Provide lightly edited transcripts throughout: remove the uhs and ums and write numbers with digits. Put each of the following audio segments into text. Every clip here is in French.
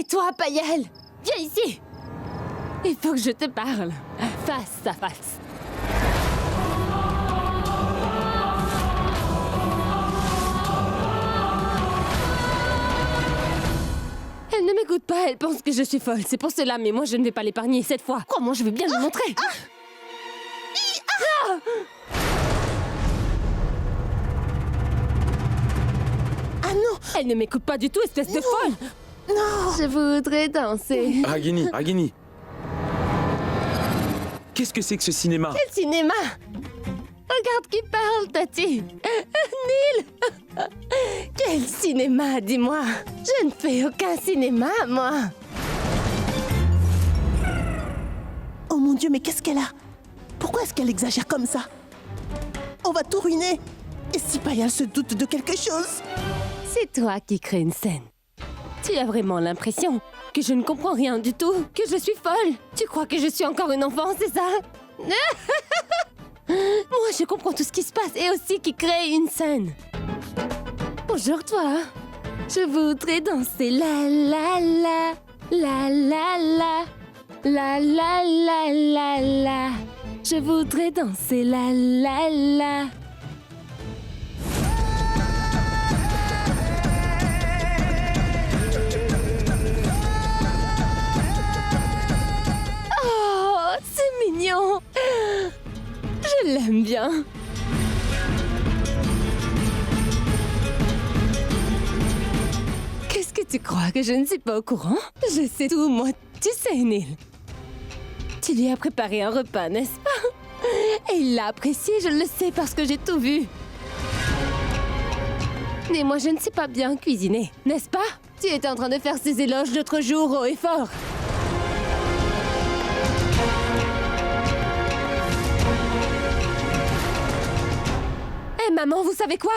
Et toi, Païel, viens ici. Il faut que je te parle, face à face. Elle ne m'écoute pas, elle pense que je suis folle. C'est pour cela, mais moi je ne vais pas l'épargner cette fois. Crois-moi, je vais bien lui montrer. Ah non! Elle ne m'écoute pas du tout, espèce de folle. Non! Je voudrais danser. Ragini. Qu'est-ce que c'est que ce cinéma? Quel cinéma? Regarde qui parle, Tati. Neil. Quel cinéma, dis-moi. Je ne fais aucun cinéma, moi. Oh mon Dieu, mais qu'est-ce qu'elle a? Pourquoi est-ce qu'elle exagère comme ça? On va tout ruiner! Et si Païel se doute de quelque chose? C'est toi qui crée une scène. Tu as vraiment l'impression que je ne comprends rien du tout, que je suis folle. Tu crois que je suis encore une enfant, c'est ça? Moi, je comprends tout ce qui se passe et aussi qui crée une scène. Bonjour, toi. Je voudrais danser la la la, la la la, la la la la la. Je voudrais danser la la la. Oh, c'est mignon. Je l'aime bien. Qu'est-ce que tu crois que je ne suis pas au courant? Je sais tout, moi. Tu sais, Neil. Tu lui as préparé un repas, n'est-ce pas? Et il l'a apprécié, je le sais parce que j'ai tout vu. Mais moi, je ne sais pas bien cuisiner, n'est-ce pas? Tu étais en train de faire ces éloges l'autre jour haut et fort. Hé, maman, vous savez quoi?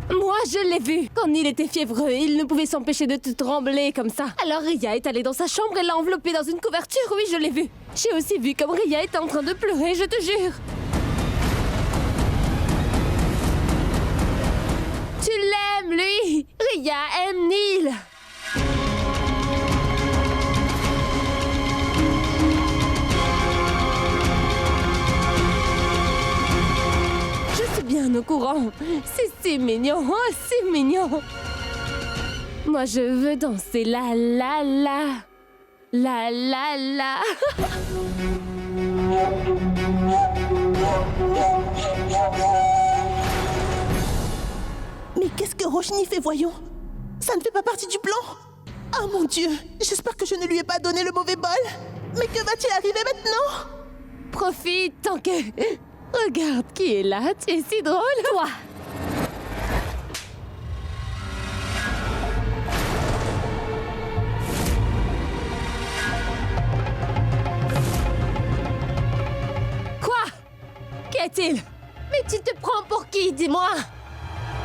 Moi, je l'ai vu. Quand Neil était fiévreux, il ne pouvait s'empêcher de te trembler comme ça. Alors Ria est allée dans sa chambre et l'a enveloppé dans une couverture. Oui, je l'ai vu. J'ai aussi vu comme Ria était en train de pleurer, je te jure. Tu l'aimes, lui. Ria aime Neil. Bien au courant. C'est si mignon, oh, c'est mignon. Moi, je veux danser la la la. La la la. Mais qu'est-ce que Roshni fait, voyons? Ça ne fait pas partie du plan? Oh mon Dieu! J'espère que je ne lui ai pas donné le mauvais bol. Mais que va-t-il arriver maintenant? Profite tant que... Regarde qui est là, tu es si drôle. Toi. Quoi? Qu'y a-t-il? Mais tu te prends pour qui, dis-moi?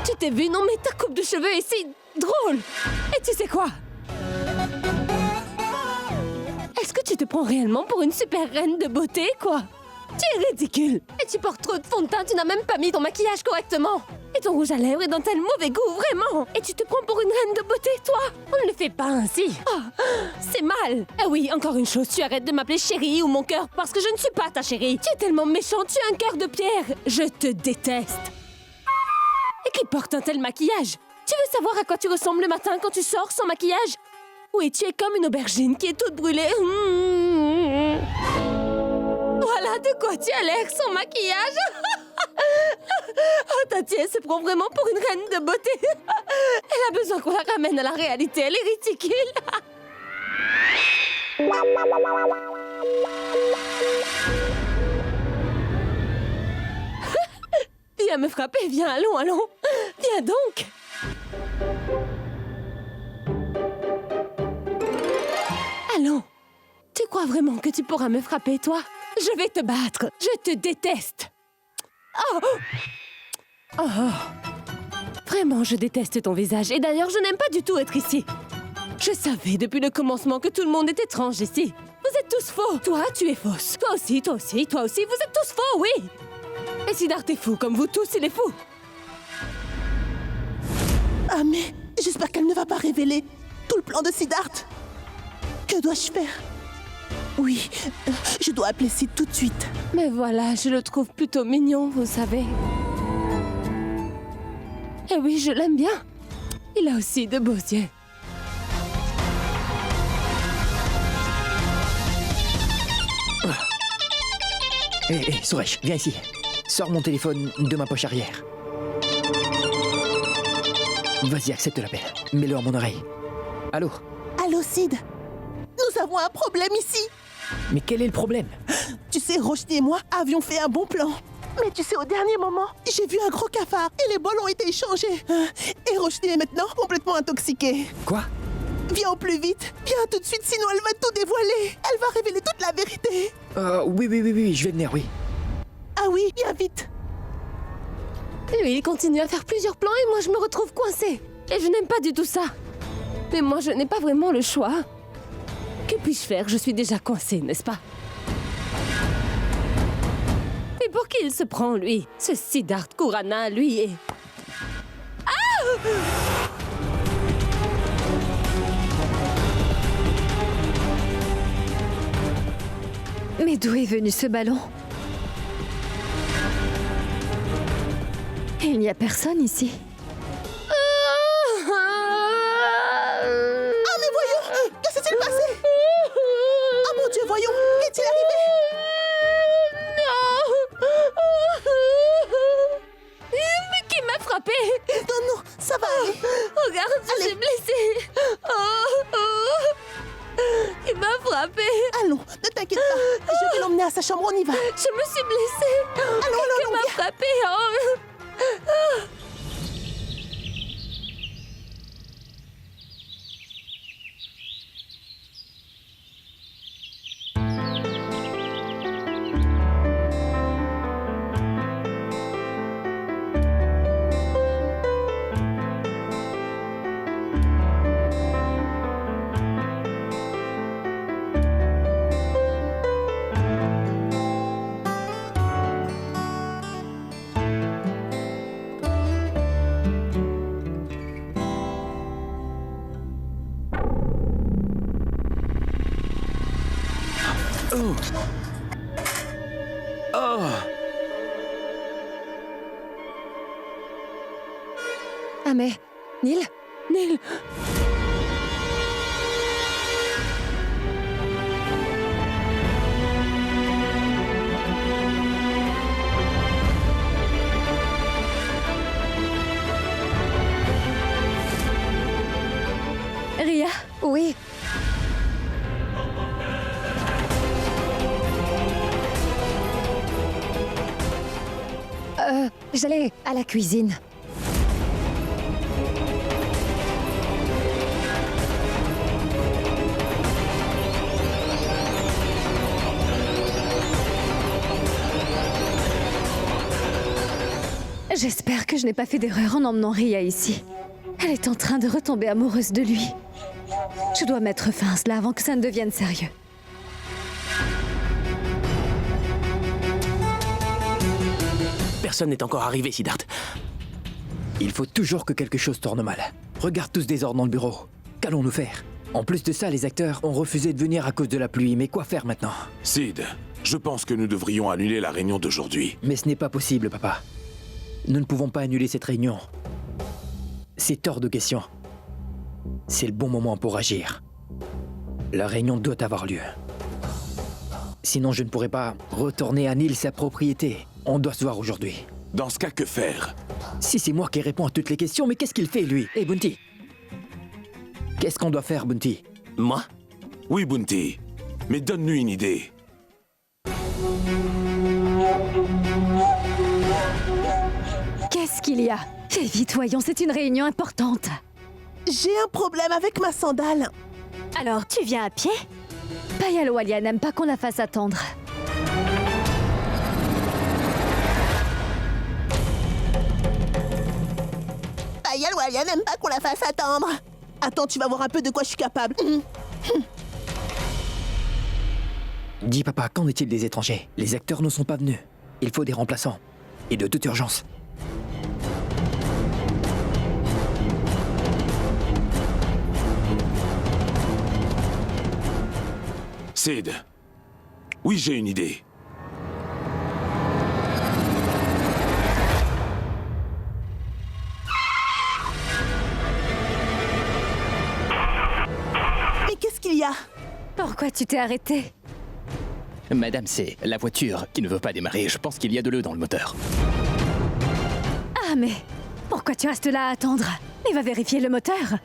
Tu t'es vu, non mais ta coupe de cheveux est si drôle. Et tu sais quoi? Est-ce que tu te prends réellement pour une super reine de beauté, quoi? Tu es ridicule. Et tu portes trop de fond de teint, tu n'as même pas mis ton maquillage correctement. Et ton rouge à lèvres est d'un tel mauvais goût, vraiment. Et tu te prends pour une reine de beauté, toi? On ne le fait pas ainsi. Oh, c'est mal. Ah oui, encore une chose, tu arrêtes de m'appeler chérie ou mon cœur parce que je ne suis pas ta chérie. Tu es tellement méchant, tu as un cœur de pierre. Je te déteste. Et qui porte un tel maquillage? Tu veux savoir à quoi tu ressembles le matin quand tu sors sans maquillage? Oui, tu es comme une aubergine qui est toute brûlée. Voilà de quoi tu as l'air sans maquillage. Oh, Tati, elle se prend vraiment pour une reine de beauté. Elle a besoin qu'on la ramène à la réalité. Elle est ridicule. Viens me frapper, viens, allons, allons. Viens donc. Allons. Tu crois vraiment que tu pourras me frapper, toi? Je vais te battre. Je te déteste. Oh! Oh! Vraiment, je déteste ton visage. Et d'ailleurs, je n'aime pas du tout être ici. Je savais depuis le commencement que tout le monde est étrange ici. Vous êtes tous faux. Toi, tu es fausse. Toi aussi, toi aussi, toi aussi. Vous êtes tous faux, oui. Et Siddharth est fou, comme vous tous, il est fou. Ah mais j'espère qu'elle ne va pas révéler tout le plan de Siddharth. Que dois-je faire? Oui, je dois appeler Sid tout de suite. Mais voilà, je le trouve plutôt mignon, vous savez. Et oui, je l'aime bien. Il a aussi de beaux yeux. Hé, Suresh, viens ici. Sors mon téléphone de ma poche arrière. Vas-y, accepte l'appel. Mets-le à mon oreille. Allô? Allô, Sid? Nous avons un problème ici. Mais quel est le problème? Tu sais, Roshni et moi avions fait un bon plan. Mais tu sais, au dernier moment, j'ai vu un gros cafard et les bols ont été échangés. Et Roshni est maintenant complètement intoxiquée. Quoi? Viens au plus vite. Viens tout de suite, sinon elle va tout dévoiler. Elle va révéler toute la vérité. Oui, je vais venir, oui. Ah oui, viens vite. Lui, il continue à faire plusieurs plans et moi, je me retrouve coincée. Et je n'aime pas du tout ça. Mais moi, je n'ai pas vraiment le choix. Que puis-je faire? Je suis déjà coincée, n'est-ce pas? Et pour qui il se prend, lui? Ce Siddharth Khurana, lui, est... Mais d'où est venu ce ballon? Il n'y a personne ici. Ah mais voyons, que s'est-il passé? Oh mon Dieu, voyons, qu'est-il arrivé? Mais qui m'a frappée? Non, ça va aller. Regarde, je suis blessée. Il m'a frappée. Allons, ne t'inquiète pas. Je vais l'emmener à sa chambre, on y va. Je me suis blessée. Allons, Quelqu'un m'a viens. frappée. Ah mais... Neil? Neil? Ria? Oui. J'allais à la cuisine. J'espère que je n'ai pas fait d'erreur en emmenant Ria ici. Elle est en train de retomber amoureuse de lui. Je dois mettre fin à cela avant que ça ne devienne sérieux. Personne n'est encore arrivé, Siddharth. Il faut toujours que quelque chose tourne mal. Regarde tous désordre dans le bureau. Qu'allons-nous faire? En plus de ça, les acteurs ont refusé de venir à cause de la pluie. Mais quoi faire maintenant? Sid, je pense que nous devrions annuler la réunion d'aujourd'hui. Mais ce n'est pas possible, papa. Nous ne pouvons pas annuler cette réunion. C'est hors de question. C'est le bon moment pour agir. La réunion doit avoir lieu. Sinon, je ne pourrai pas retourner à Neil sa propriété. On doit se voir aujourd'hui. Dans ce cas, que faire? Si c'est moi qui réponds à toutes les questions, mais qu'est-ce qu'il fait, lui? Hé, Bunty! Qu'est-ce qu'on doit faire, Bunty? Moi? Oui, Bunty. Mais donne-nous une idée. Qu'est-ce qu'il y a? Fais vite, voyons, c'est une réunion importante. J'ai un problème avec ma sandale. Alors, tu viens à pied? Payal Walia n'aime pas qu'on la fasse attendre. Payal Walia n'aime pas qu'on la fasse attendre. Attends, tu vas voir un peu de quoi je suis capable. Dis, papa, qu'en est-il des étrangers? Les acteurs ne sont pas venus. Il faut des remplaçants. Et de toute urgence. Sid. Oui, j'ai une idée. Mais qu'est-ce qu'il y a? Pourquoi tu t'es arrêté? Madame, c'est la voiture qui ne veut pas démarrer. Je pense qu'il y a de l'eau dans le moteur. Ah mais pourquoi tu restes là à attendre? Il va vérifier le moteur.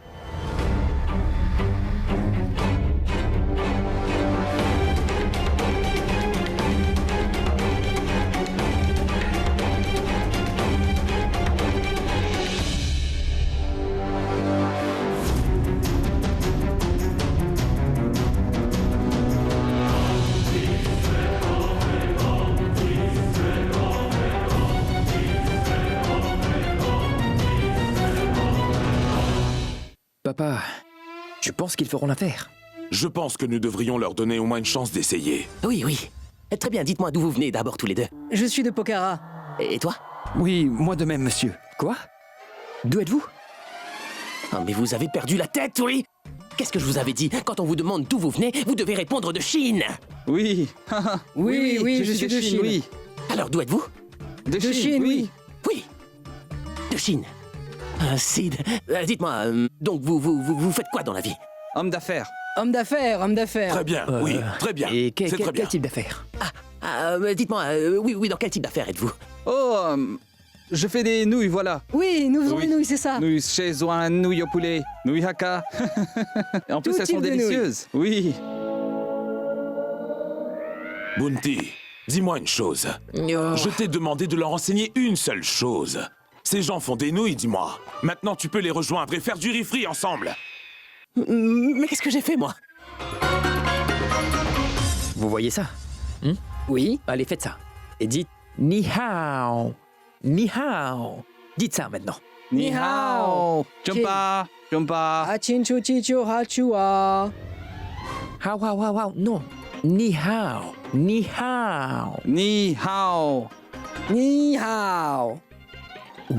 Papa, je pense qu'ils feront l'affaire. Je pense que nous devrions leur donner au moins une chance d'essayer. Oui, oui. Très bien, dites-moi d'où vous venez d'abord tous les deux. Je suis de Pokhara. Et toi? Oui, moi de même, monsieur. Quoi? D'où êtes-vous? Ah, mais vous avez perdu la tête, oui? Qu'est-ce que je vous avais dit? Quand on vous demande d'où vous venez, vous devez répondre de Chine. Oui. Oui, je suis de Chine. Oui. Alors d'où êtes-vous? De Chine, oui. Oui, de Chine. Sid, dites-moi, donc vous faites quoi dans la vie? Homme d'affaires. Homme d'affaires, homme d'affaires. Très bien, oui, très bien. Et C'est très bien. quel type d'affaires? Dites-moi, oui, dans quel type d'affaires êtes-vous? Oh, je fais des nouilles, voilà. Oui, nous faisons Oui. des nouilles, c'est ça. Nouilles Szechuan, nouilles au poulet, nouilles Hakka. En plus, Tout elles sont type de nouilles. délicieuses. Oui. Bounty, dis-moi une chose. Je t'ai demandé de leur enseigner une seule chose. Ces gens font des nouilles, dis-moi. Maintenant, tu peux les rejoindre et faire du riz frit ensemble. Mais qu'est-ce que j'ai fait, moi? Vous voyez ça? Oui. Allez, faites ça. Et dites Ni hao. Ni hao. Dites ça maintenant. Ni hao. Chompa. Chompa. Hachinchu chichu hachua. Hao, hao, hao, hao. Non. Ni hao. Ni hao. Ni hao. Ni hao.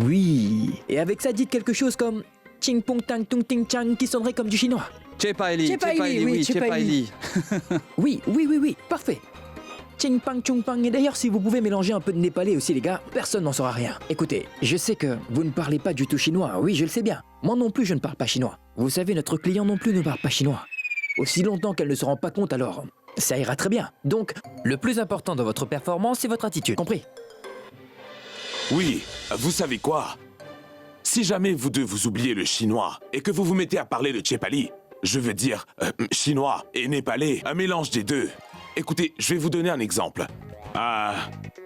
Oui. Et avec ça, dites quelque chose comme Ching pong tang tung ting chang qui sonnerait comme du chinois. Chepaili. Chepaili, oui, Chepaili. Oui. Parfait. Ching pang chung pang. Et d'ailleurs, si vous pouvez mélanger un peu de népalais aussi, les gars, personne n'en saura rien. Écoutez, je sais que vous ne parlez pas du tout chinois. Oui, je le sais bien. Moi non plus, je ne parle pas chinois. Vous savez, notre client non plus ne parle pas chinois. Aussi longtemps qu'elle ne se rend pas compte, alors ça ira très bien. Donc, le plus important dans votre performance, c'est votre attitude. Compris? Oui, vous savez quoi? Si jamais vous deux vous oubliez le chinois et que vous vous mettez à parler le Chepali, je veux dire chinois et népalais, un mélange des deux. Écoutez, je vais vous donner un exemple.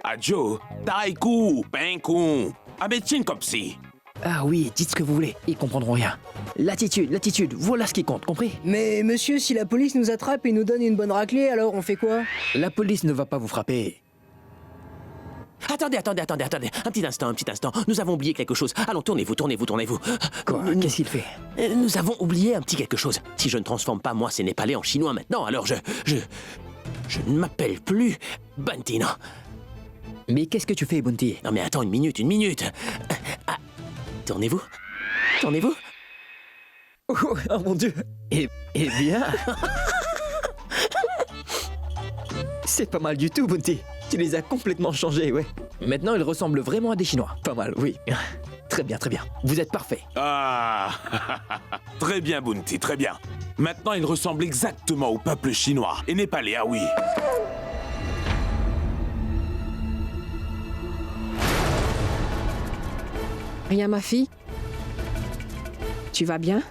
Adjo, Taiku, Penku, Abetchin Kopsi. Ah oui, dites ce que vous voulez. Ils comprendront rien. L'attitude, voilà ce qui compte, compris? Mais monsieur, si la police nous attrape et nous donne une bonne raclée, alors on fait quoi? La police ne va pas vous frapper. Attendez. Un petit instant. Nous avons oublié quelque chose. Allons, tournez-vous. Quoi? Qu'est-ce qu'il fait? Nous avons oublié un petit quelque chose. Si je ne transforme pas, moi, ces Népalais en chinois maintenant, alors je ne m'appelle plus Bounty, non. Mais qu'est-ce que tu fais, Bounty? Non mais attends, une minute. Tournez-vous. Oh mon Dieu! Eh bien... C'est pas mal du tout, Bounty. Tu les as complètement changés, ouais. Maintenant, ils ressemblent vraiment à des Chinois. Pas mal, oui. Très bien. Vous êtes parfait. Très bien, Bounty, très bien. Maintenant, il ressemble exactement au peuple chinois et népalais, ah oui. Rien, ma fille? Tu vas bien?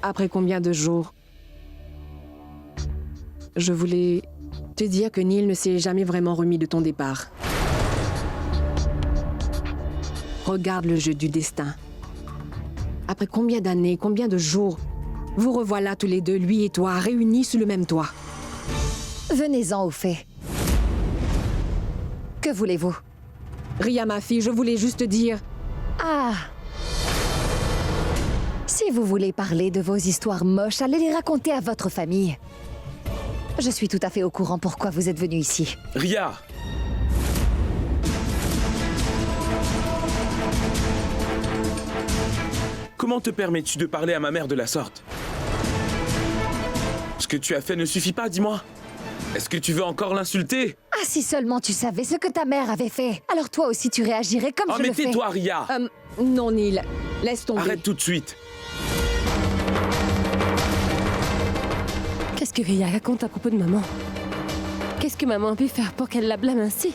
Après combien de jours? Je voulais te dire que Neil ne s'est jamais vraiment remis de ton départ. Regarde le jeu du destin. Après combien d'années, combien de jours, vous revoilà tous les deux, lui et toi, réunis sous le même toit. Venez-en au fait. Que voulez-vous? Ria, ma fille, je voulais juste dire... Ah! Si vous voulez parler de vos histoires moches, allez les raconter à votre famille. Je suis tout à fait au courant pourquoi vous êtes venu ici. Ria! comment te permets-tu de parler à ma mère de la sorte? Ce que tu as fait ne suffit pas, dis-moi. Est-ce que tu veux encore l'insulter? Ah, si seulement tu savais ce que ta mère avait fait. Alors toi aussi, tu réagirais comme Oh, je mais le fais. tais-toi, Ria! Non, Neil. Laisse tomber. Arrête tout de suite. Qu'est-ce que Ria raconte à propos de maman? Qu'est-ce que maman a pu faire pour qu'elle la blâme ainsi?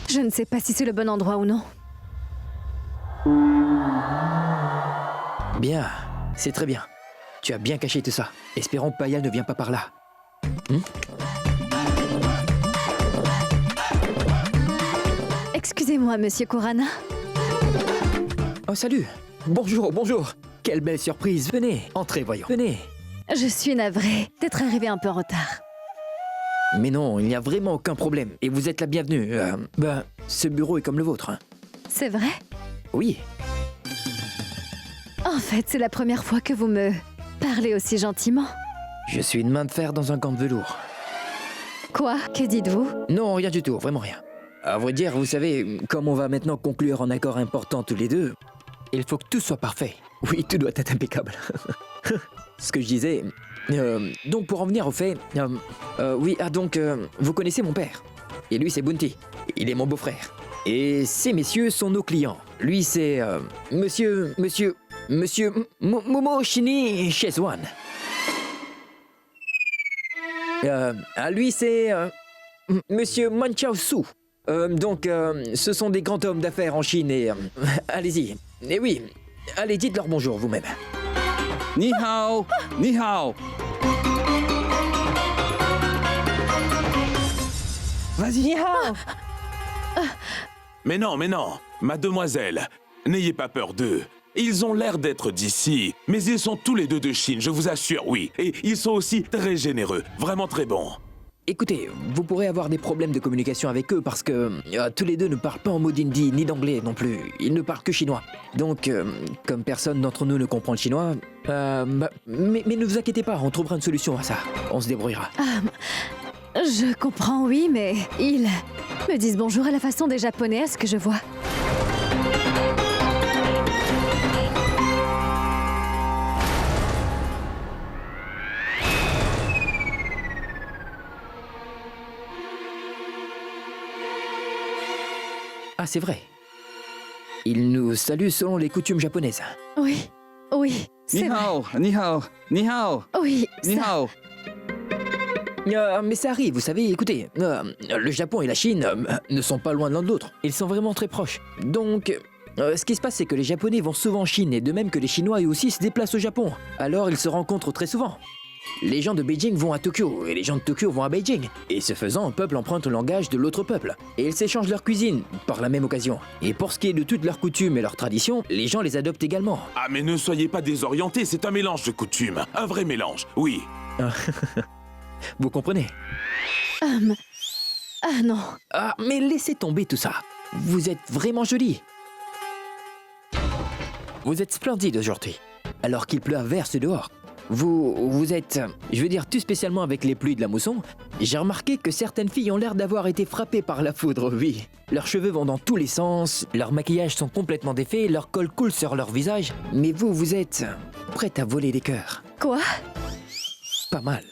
Je ne sais pas si c'est le bon endroit ou non. Bien, c'est très bien. Tu as bien caché tout ça. Espérons que Payal ne vient pas par là. Excusez-moi, monsieur Kurana. Oh, salut. Bonjour, bonjour. Quelle belle surprise. Venez, entrez, voyons. Venez. Je suis navrée d'être arrivée un peu en retard. Mais non, il n'y a vraiment aucun problème. Et vous êtes la bienvenue. Ce bureau est comme le vôtre. Hein. C'est vrai? Oui. En fait, c'est la première fois que vous me parlez aussi gentiment. Je suis une main de fer dans un gant de velours. Quoi? Que dites-vous? Non, rien du tout, vraiment rien. À vrai dire, vous savez, comme on va maintenant conclure un accord important tous les deux, il faut que tout soit parfait. Oui, tout doit être impeccable. Ce que je disais... donc pour en venir au fait... vous connaissez mon père. Et lui, c'est Bounty. Il est mon beau-frère. Et ces messieurs sont nos clients. Lui, c'est... Monsieur Momo Shini Shezwan. Lui, c'est... Monsieur Manchao Su. Ce sont des grands hommes d'affaires en Chine et... allez-y. Et oui, allez, dites-leur bonjour vous-même. Ni hao, ni hao. Vas-y. Mais non, mademoiselle, n'ayez pas peur d'eux. Ils ont l'air d'être d'ici, mais ils sont tous les deux de Chine, je vous assure, oui. Et ils sont aussi très généreux, vraiment très bons. Écoutez, vous pourrez avoir des problèmes de communication avec eux parce que tous les deux ne parlent pas en mot hindi ni d'anglais non plus. Ils ne parlent que chinois. Donc, comme personne d'entre nous ne comprend le chinois, mais ne vous inquiétez pas, on trouvera une solution à ça. On se débrouillera. Je comprends, oui, mais ils me disent bonjour à la façon des Japonais, à ce que je vois. Ah, c'est vrai. Ils nous saluent selon les coutumes japonaises. Oui, c'est Ni vrai. hao, ni hao, ni hao, Oui, ni ça... hao. Mais ça arrive, vous savez, écoutez, le Japon et la Chine ne sont pas loin de l'un de l'autre. Ils sont vraiment très proches. Donc, ce qui se passe, c'est que les Japonais vont souvent en Chine, et de même que les Chinois eux aussi se déplacent au Japon. Alors, ils se rencontrent très souvent. Les gens de Beijing vont à Tokyo, et les gens de Tokyo vont à Beijing. Et ce faisant, un peuple emprunte le langage de l'autre peuple. Et ils s'échangent leur cuisine, par la même occasion. Et pour ce qui est de toutes leurs coutumes et leurs traditions, les gens les adoptent également. Ah, mais ne soyez pas désorientés, c'est un mélange de coutumes. Un vrai mélange, oui. Vous comprenez? Ah non. Ah, mais laissez tomber tout ça. Vous êtes vraiment jolie. Vous êtes splendide aujourd'hui. Alors qu'il pleut à verse dehors. Vous êtes... Je veux dire, tout spécialement avec les pluies de la mousson, j'ai remarqué que certaines filles ont l'air d'avoir été frappées par la foudre, oui. Leurs cheveux vont dans tous les sens, leurs maquillages sont complètement défaits, leur col coule sur leur visage. Mais vous êtes... prête à voler des cœurs. Quoi? Pas mal.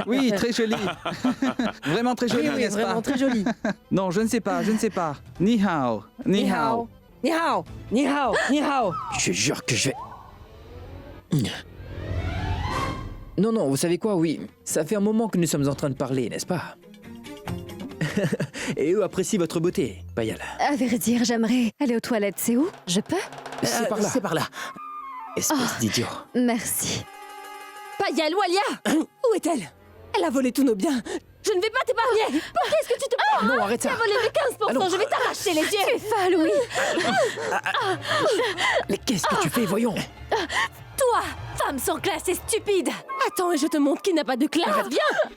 Oui, très joli. Vraiment très joli, Oui, n'est-ce vraiment pas? très joli. Non, je ne sais pas. Ni hao, ni hao. Ni hao, ni hao, ni hao. Je jure que je vais... Non, vous savez quoi, oui. Ça fait un moment que nous sommes en train de parler, n'est-ce pas? Et eux apprécient votre beauté, Payal. À vrai dire, j'aimerais aller aux toilettes. C'est où? Je peux? C'est par là. C'est par là. Espèce d'idiot. Merci. Payal, Walia! Où est-elle? Elle a volé tous nos biens. Je ne vais pas t'épargner. Pour qu'est-ce que tu te prends? Non, arrête ça. Tu as volé mes 15%, Allons. je vais t'arracher les yeux. Tu es folle, oui. Mais qu'est-ce que tu fais, voyons? Toi, Femme sans classe et stupide. Attends et je te montre qu'il n'a pas de classe. Viens.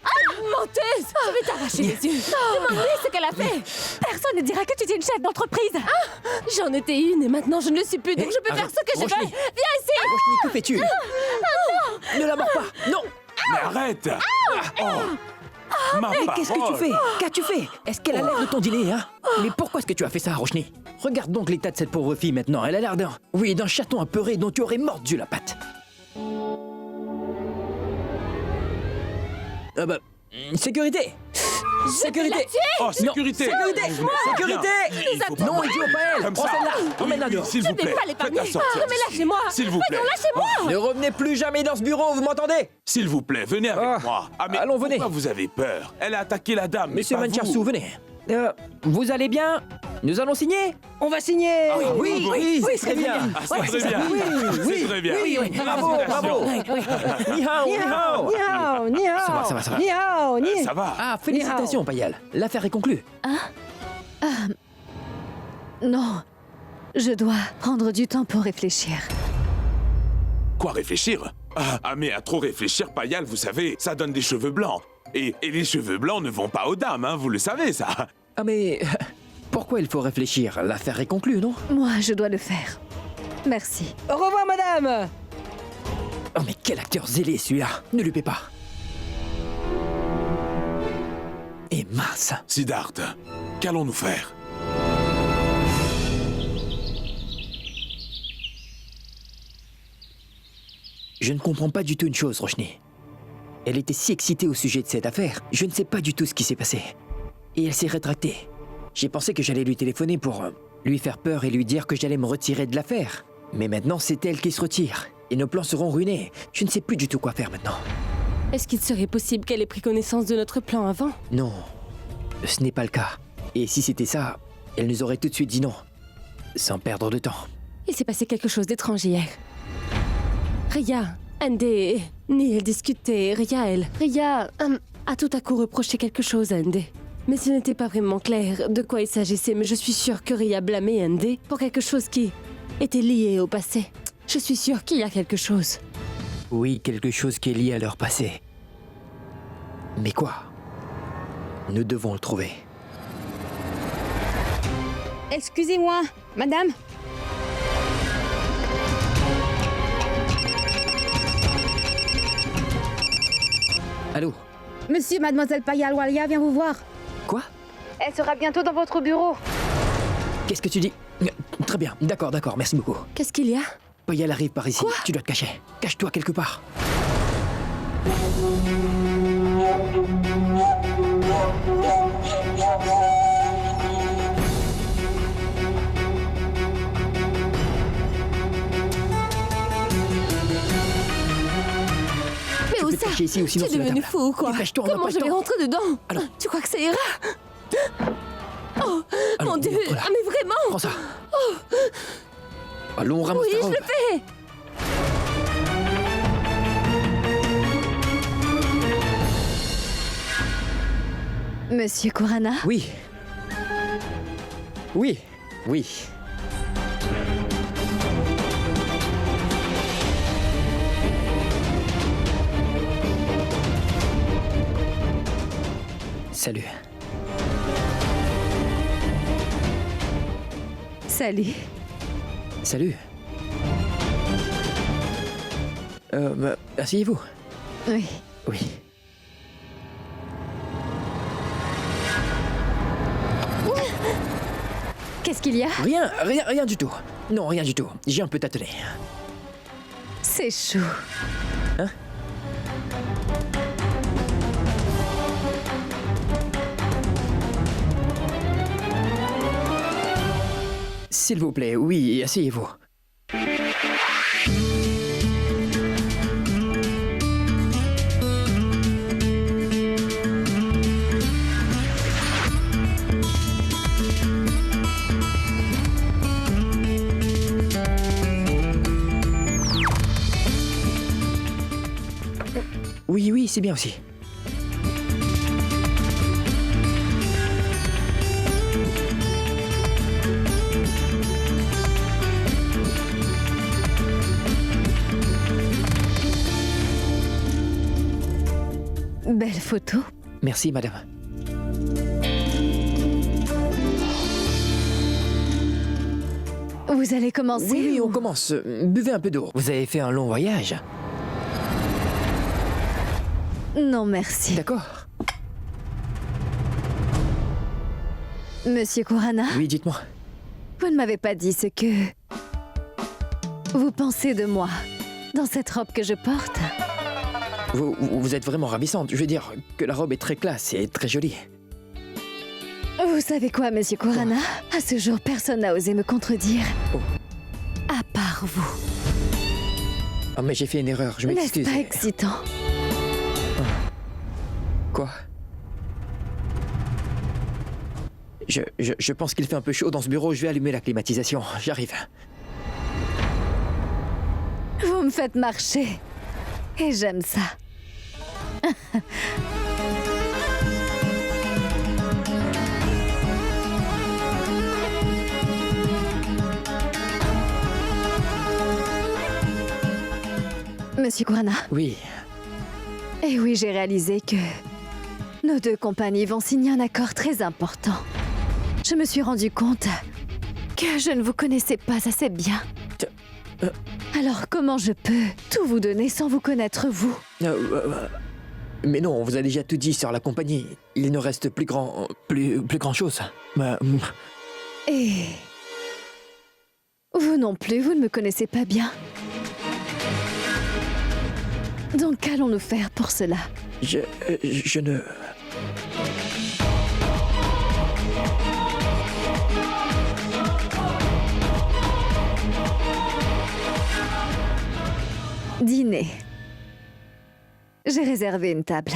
Menteuse. Je vais t'arracher les yeux. Demande-lui ce qu'elle a fait. Personne ne dira que tu es une chef d'entreprise. J'en étais une et maintenant je ne le suis plus, donc je peux faire ce que je veux. Roshni. Viens ici. Roshni, que fais-tu? Ne la mords pas. Non. Mais arrête. Ma Mais qu'est-ce que tu parole. fais? Qu'as-tu fait? Est-ce qu'elle a l'air de ton dîner, hein? Mais pourquoi est-ce que tu as fait ça, Roshni? Regarde donc l'état de cette pauvre fille maintenant. Elle a l'air d'un... Oui, d'un chaton apeuré dont tu aurais mordu la patte. Ah bah... Sécurité! Sécurité! Oh, sécurité. Non, sécurité! Sécurité! Il faut pas- Non, idiot, pas elle! Comme Prends ça. celle-là! Oui, Emmène-la oui, dehors! s'il Je vous ne plaît. vais pas l'épargner. Faites-la sortir. Mais lâchez-moi. S'il vous plaît. Lâchez-moi. Ne revenez plus jamais dans ce bureau, vous m'entendez? S'il vous plaît, venez avec Ah. moi. Ah, mais Allons, venez. pourquoi vous avez peur? Elle a attaqué la dame, mais Monsieur pas Mancharsou, vous. venez. Vous allez bien? Nous allons signer? On va signer. Ah, Oui, très bien. Ah, c'est très bien. C'est très bien. Bravo, bravo. Ni hao, ni hao. Ni hao, ni hao. Ça va. Ni hao, ni. Ça va. Ah, félicitations, Payal. L'affaire est conclue. Non, je dois prendre du temps pour réfléchir. Quoi réfléchir? Mais à trop réfléchir, Payal, vous savez, ça donne des cheveux blancs. Et les cheveux blancs ne vont pas aux dames, hein, vous le savez, ça. Ah mais... Pourquoi il faut réfléchir? L'affaire est conclue, non? Moi, je dois le faire. Merci. Au revoir, madame. Oh mais quel acteur zélé celui-là! Ne lui paie pas! Et mince! Siddharth, qu'allons-nous faire? Je ne comprends pas du tout une chose, Roshni. Elle était si excitée au sujet de cette affaire, je ne sais pas du tout ce qui s'est passé. Et elle s'est rétractée. J'ai pensé que j'allais lui téléphoner pour lui faire peur et lui dire que j'allais me retirer de l'affaire. Mais maintenant, c'est elle qui se retire. Et nos plans seront ruinés. Je ne sais plus du tout quoi faire maintenant. Est-ce qu'il serait possible qu'elle ait pris connaissance de notre plan avant? Non, ce n'est pas le cas. Et si c'était ça, elle nous aurait tout de suite dit non. Sans perdre de temps. Il s'est passé quelque chose d'étrange hier. Ria, Ande et Neil discutaient. Ria a tout à coup reproché quelque chose à Ande. Mais ce n'était pas vraiment clair de quoi il s'agissait, mais je suis sûre que Ria blâmait Ande pour quelque chose qui était lié au passé. Je suis sûre qu'il y a quelque chose. Oui, quelque chose qui est lié à leur passé. Mais quoi? Nous devons le trouver. Excusez-moi, madame. Allô? Monsieur, mademoiselle Payal-Walia vient vous voir. Quoi? Elle sera bientôt dans votre bureau. Qu'est-ce que tu dis? Très bien, d'accord, merci beaucoup. Qu'est-ce qu'il y a? Payal arrive par ici. Tu dois te cacher. Cache-toi quelque part. Mais où peux te ça? cacher ici ou sinon Tu sous es la devenu table. fou ou quoi? Dépêche-toi, on n'a Comment pas je le vais temps. rentrer dedans? Allons. Tu crois que ça ira? Oh, Allons, mon Dieu! montre-la. Ah, mais vraiment! Prends ça. Allons, ramasse Oui, ta je robe. le fais! Monsieur Kurana, Oui. Oui. Salut. salut. Salut. Asseyez-vous. Oui. Oui. Qu'est-ce qu'il y a? Rien du tout. Non, rien du tout. J'ai un peu tâtonné. C'est chaud. Hein? S'il vous plaît, oui, asseyez-vous. Oui, c'est bien aussi. Belle photo. Merci, madame. Vous allez commencer Oui, ou- on commence. Buvez un peu d'eau. Vous avez fait un long voyage. Non, merci. D'accord. Monsieur Kurana, Oui, dites-moi. vous ne m'avez pas dit ce que vous pensez de moi dans cette robe que je porte. Vous êtes vraiment ravissante. Je veux dire que la robe est très classe et très jolie. Vous savez quoi, Monsieur Kurana? À ce jour, personne n'a osé me contredire. Oh. À part vous. Oh, mais j'ai fait une erreur, je N'est-ce m'excuse. pas excitant? Quoi? Je pense qu'il fait un peu chaud dans ce bureau. Je vais allumer la climatisation. J'arrive. Vous me faites marcher. Et j'aime ça. Monsieur Kurana. Oui. Et oui, j'ai réalisé que nos deux compagnies vont signer un accord très important. Je me suis rendu compte que je ne vous connaissais pas assez bien. Alors comment je peux tout vous donner sans vous connaître vous? Mais non, on vous a déjà tout dit sur la compagnie. Il ne reste plus grand chose. Et vous non plus, vous ne me connaissez pas bien. Donc qu'allons-nous faire pour cela? Je ne... Dîner. J'ai réservé une table.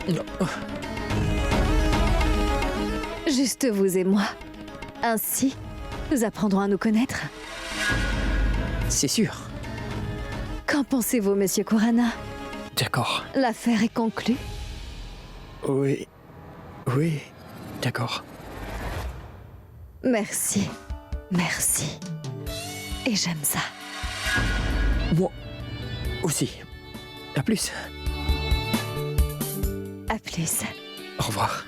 Non. Juste vous et moi. Ainsi, nous apprendrons à nous connaître. C'est sûr. Qu'en pensez-vous, Monsieur Kurana? D'accord. L'affaire est conclue. Oui. Oui. D'accord. Merci. Merci. Et j'aime ça. Moi aussi. À plus. À plus. Au revoir.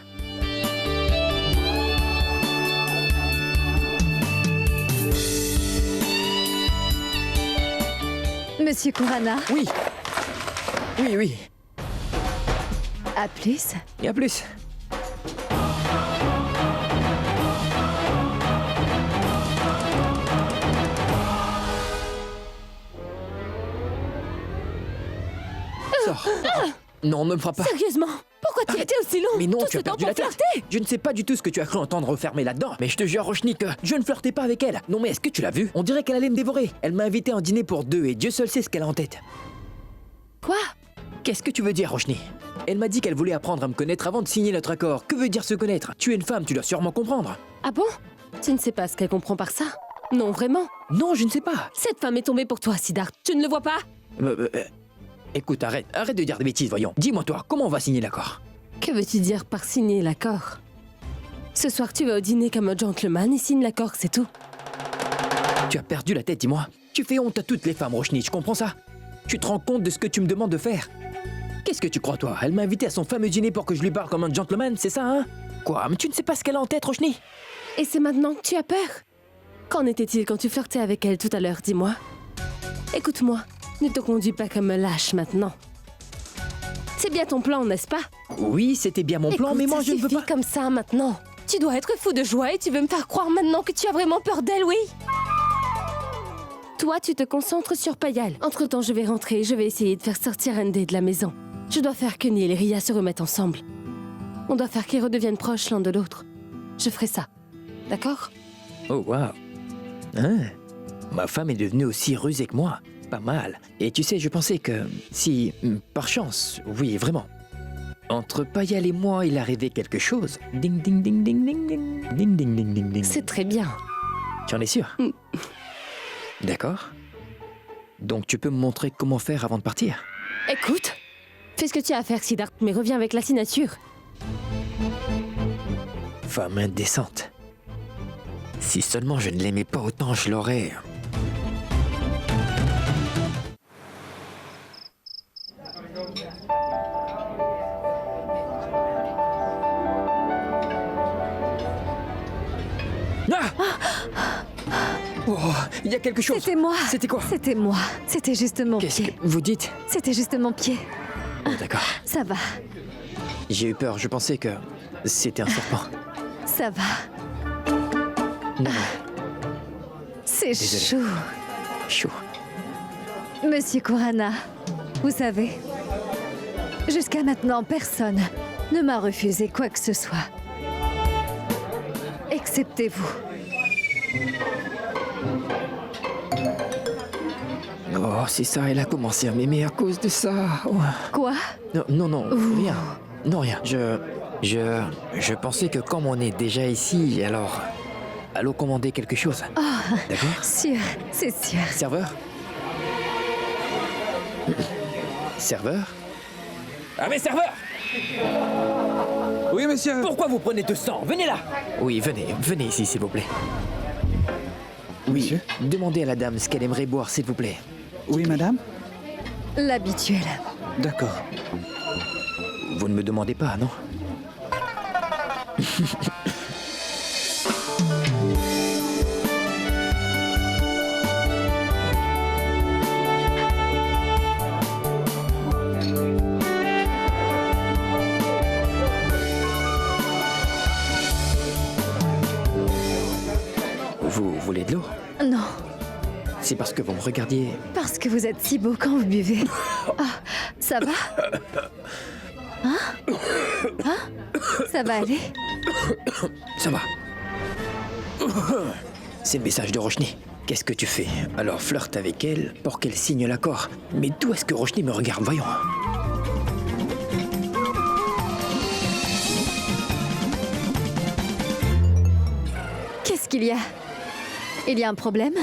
Monsieur Kurana, Oui. Oui, oui. à plus. Et à plus. Sors. Non, ne me frappe pas. Sérieusement, pourquoi tu as été aussi long? Mais non, Tout tu as ce temps perdu pour la tête. flirter? Je ne sais pas du tout ce que tu as cru entendre refermer là-dedans. Mais je te jure, Roshni, que je ne flirtais pas avec elle. Non, mais est-ce que tu l'as vue? On dirait qu'elle allait me dévorer. Elle m'a invité à un dîner pour deux et Dieu seul sait ce qu'elle a en tête. Quoi? Qu'est-ce que tu veux dire, Roshni? Elle m'a dit qu'elle voulait apprendre à me connaître avant de signer notre accord. Que veut dire se connaître? Tu es une femme, tu dois sûrement comprendre. Ah bon? Tu ne sais pas ce qu'elle comprend par ça? Non, vraiment? Non, je ne sais pas. Cette femme est tombée pour toi, Siddharth. Tu ne le vois pas? Écoute, arrête de dire des bêtises, voyons. Dis-moi toi, comment on va signer l'accord? Que veux-tu dire par signer l'accord? Ce soir, tu vas au dîner comme un gentleman et signe l'accord, c'est tout. Tu as perdu la tête, dis-moi. Tu fais honte à toutes les femmes, Roshni, tu comprends ça? Tu te rends compte de ce que tu me demandes de faire? Qu'est-ce que tu crois, toi? Elle m'a invité à son fameux dîner pour que je lui parle comme un gentleman, c'est ça, hein? Quoi? Mais tu ne sais pas ce qu'elle a en tête, Roshni? Et c'est maintenant que tu as peur? Qu'en était-il quand tu flirtais avec elle tout à l'heure, dis-moi? Écoute-moi, ne te conduis pas comme un lâche maintenant. C'est bien ton plan, n'est-ce pas? Oui, c'était bien mon plan, Écoute, mais moi ça je ne veux suffit pas... comme ça maintenant. Tu dois être fou de joie et tu veux me faire croire maintenant que tu as vraiment peur d'elle, oui? Toi, tu te concentres sur Payal. Entre-temps, je vais rentrer et je vais essayer de faire sortir Andy de la maison. Je dois faire que Neil et Ria se remettent ensemble. On doit faire qu'ils redeviennent proches l'un de l'autre. Je ferai ça. D'accord? Oh, waouh. Hein? Ma femme est devenue aussi rusée que moi. Pas mal. Et tu sais, je pensais que si, par chance, oui, vraiment, entre Payal et moi, il arrivait quelque chose. Ding, ding, ding, ding, ding, ding, ding, ding, ding, ding, ding. C'est très bien. Tu en es sûr? D'accord. Donc tu peux me montrer comment faire avant de partir? Écoute, fais ce que tu as à faire, Siddharth, mais reviens avec la signature. Femme indécente. Si seulement je ne l'aimais pas autant, je l'aurais... Oh, il y a quelque chose. C'était moi. C'était quoi? C'était moi. C'était juste mon Qu'est-ce pied. que vous dites? C'était juste mon pied. Oh, d'accord. Ça va. J'ai eu peur, je pensais que c'était un serpent. Ça va. Non, C'est Désolé. chaud. chaud. Monsieur Kurana, vous savez, jusqu'à maintenant, personne ne m'a refusé quoi que ce soit. Excepté vous. Oh, c'est ça, elle a commencé à m'aimer à cause de ça. Oh. Quoi? Non, rien. Non, rien. Je pensais que comme on est déjà ici, alors... Allons commander quelque chose. D'accord? Sûr, c'est sûr. Serveur? Serveur? Ah mais serveur! Oui, monsieur. Pourquoi vous prenez 200? Venez là! Oui, venez ici, s'il vous plaît. Oui, Monsieur? demandez à la dame ce qu'elle aimerait boire, s'il vous plaît. Oui, madame. L'habituel. D'accord. Vous ne me demandez pas, non? Vous voulez de l'eau? Non, C'est parce que vous me regardiez. parce que vous êtes si beau quand vous buvez. Ah, ça va? Ça va aller? Ça va. C'est le message de Roshni. Qu'est-ce que tu fais? Alors flirte avec elle pour qu'elle signe l'accord. Mais d'où est-ce que Roshni me regarde? Voyons. Qu'est-ce qu'il y a? Il y a un problème?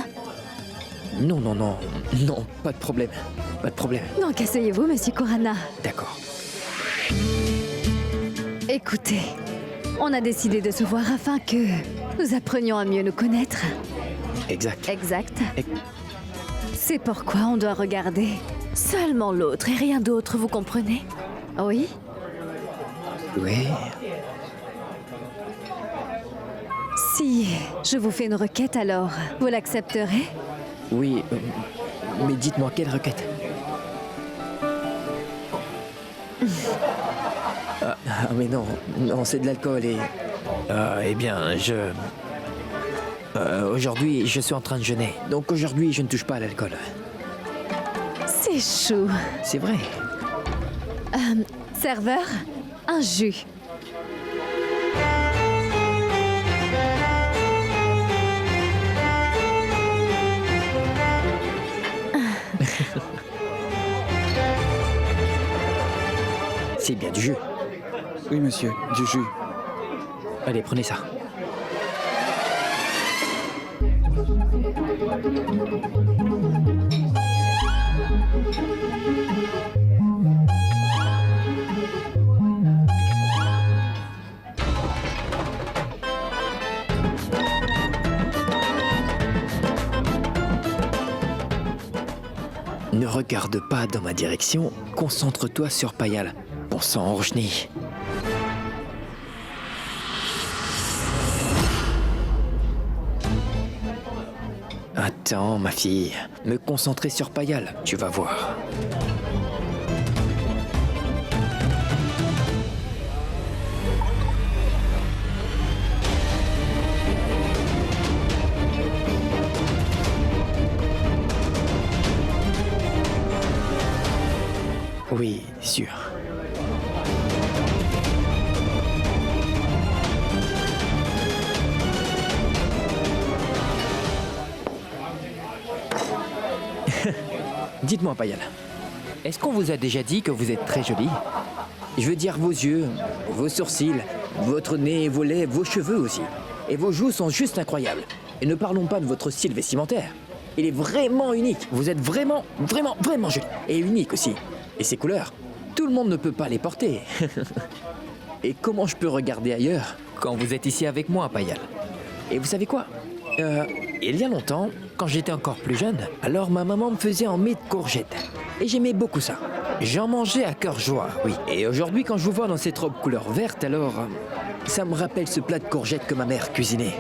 Non, pas de problème. Pas de problème. Donc asseyez-vous, monsieur Kurana. D'accord. Écoutez, on a décidé de se voir afin que nous apprenions à mieux nous connaître. Exact. Exact. Ex- C'est pourquoi on doit regarder seulement l'autre et rien d'autre, vous comprenez? Oui? Oui. Si je vous fais une requête, alors vous l'accepterez? Oui. Mais dites-moi quelle requête? Mais non, c'est de l'alcool et... eh bien, aujourd'hui, je suis en train de jeûner. Donc aujourd'hui, je ne touche pas à l'alcool. C'est chou. C'est vrai. Serveur, un jus. C'est bien du jus. Oui, monsieur. Du jus. Allez, prenez ça. Ne regarde pas dans ma direction, concentre-toi sur Payal. Bon sang, Roshni. Attends, ma fille. Me concentrer sur Payal, tu vas voir. Oui, sûr. Dites-moi, Payal, est-ce qu'on vous a déjà dit que vous êtes très jolie? Je veux dire vos yeux, vos sourcils, votre nez, vos lèvres, vos cheveux aussi. Et vos joues sont juste incroyables. Et ne parlons pas de votre style vestimentaire. Il est vraiment unique. Vous êtes vraiment jolie. Et unique aussi. Et ces couleurs, tout le monde ne peut pas les porter. Et comment je peux regarder ailleurs quand vous êtes ici avec moi, Payal? Et vous savez quoi? Il y a longtemps, quand j'étais encore plus jeune, alors ma maman me faisait en mets de courgettes. Et j'aimais beaucoup ça. J'en mangeais à cœur joie, oui. Et aujourd'hui, quand je vous vois dans cette robe couleur verte, alors... ça me rappelle ce plat de courgettes que ma mère cuisinait.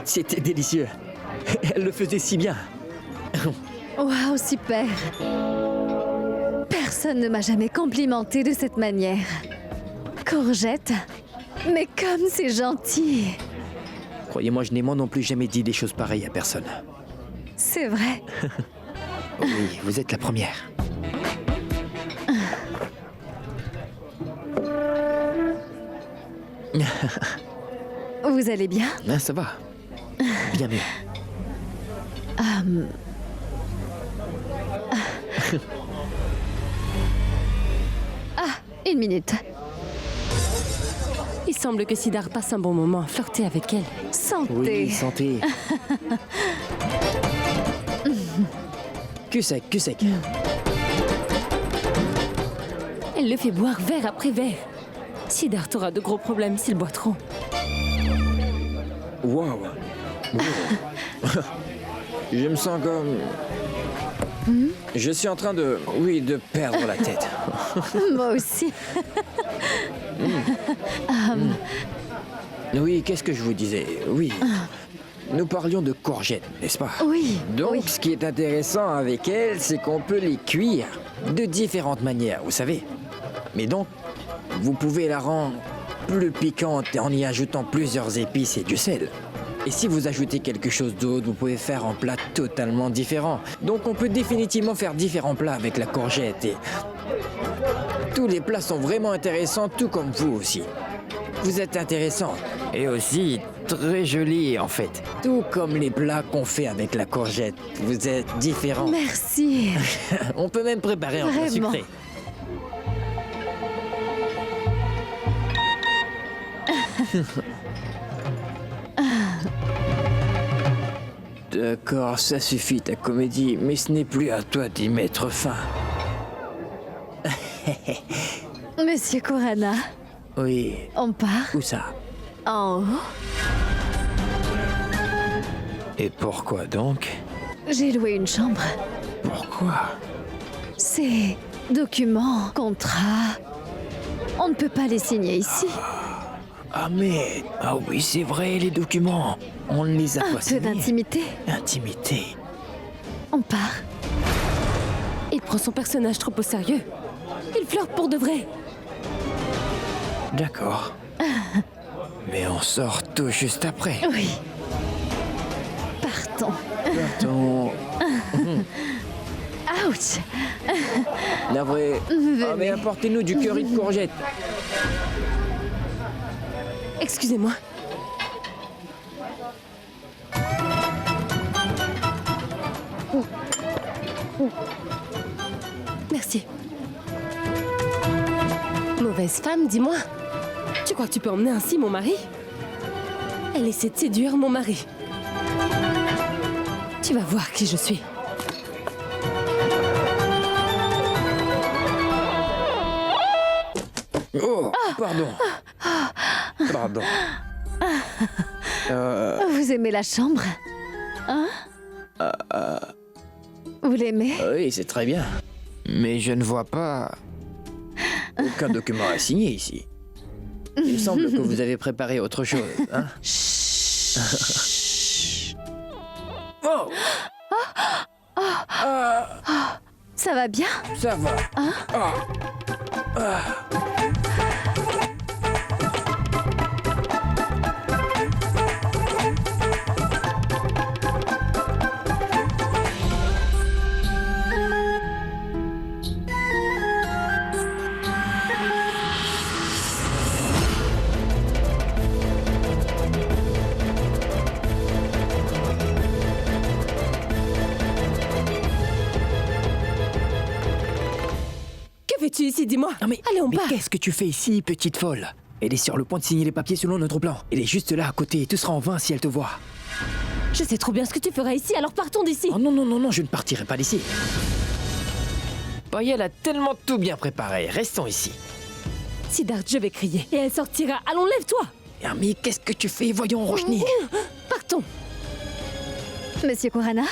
C'était délicieux. Elle le faisait si bien. Waouh, super. Personne ne m'a jamais complimenté de cette manière. Courgette? Mais comme c'est gentil. Croyez-moi, je n'ai moi non plus jamais dit des choses pareilles à personne. C'est vrai. Oui, vous êtes la première. Vous allez bien? Ah, ça va. Bien mieux. Une minute. Il semble que Siddharth passe un bon moment à flirter avec elle. Santé. Oui, santé. Cul sec, cul sec. Elle le fait boire verre après verre. Siddharth aura de gros problèmes s'il boit trop. Wow. Je me sens comme... Je suis en train de... Oui, de perdre la tête. Moi aussi. Oui, qu'est-ce que je vous disais? Oui. Nous parlions de courgettes, n'est-ce pas? Oui. Donc, oui. ce qui est intéressant avec elles, c'est qu'on peut les cuire de différentes manières, vous savez. Mais donc, vous pouvez la rendre plus piquante en y ajoutant plusieurs épices et du sel. Et si vous ajoutez quelque chose d'autre, vous pouvez faire un plat totalement différent. Donc on peut définitivement faire différents plats avec la courgette. Et tous les plats sont vraiment intéressants, tout comme vous aussi. Vous êtes intéressant et aussi très joli en fait. Tout comme les plats qu'on fait avec la courgette. Vous êtes différents. Merci. On peut même préparer un plat Vraiment. sucré. D'accord, ça suffit ta comédie, mais ce n'est plus à toi d'y mettre fin. Monsieur Kurana, Oui, on part où ça? en haut. Et pourquoi donc? J'ai loué une chambre. Pourquoi? Ces documents, contrats, on ne peut pas les signer ici. Ah mais... Ah oui, c'est vrai, les documents. On ne les a Un pas peu signés. d'intimité. Intimité. On part. Il prend son personnage trop au sérieux. Il flirte pour de vrai. D'accord. Mais on sort tout juste après. Oui. Partons. Partons. Ouch. Navré. Ah mais apportez-nous du curry de courgette. Excusez-moi. Merci. Mauvaise femme, dis-moi. Tu crois que tu peux emmener ainsi mon mari? Elle essaie de séduire mon mari. Tu vas voir qui je suis. Oh, pardon. Pardon. Vous aimez la chambre? Hein? Vous l'aimez? Oui, c'est très bien. Mais je ne vois pas aucun document à signer ici. Il semble que vous avez préparé autre chose, hein? Oh! Ça va bien? Ça va. Que fais-tu ici, dis-moi? Non mais, Allez, on mais part. qu'est-ce que tu fais ici, petite folle? Elle est sur le point de signer les papiers selon notre plan. Elle est juste là à côté et tout sera en vain si elle te voit. Je sais trop bien ce que tu feras ici, alors partons d'ici. Oh non, non, non, non, je ne partirai pas d'ici. Païel a tellement tout bien préparé. Restons ici. Siddharth, je vais crier. Et elle sortira. Allons, lève-toi. Ah, mais qu'est-ce que tu fais? Voyons, Roshni. Partons. Monsieur Kurana,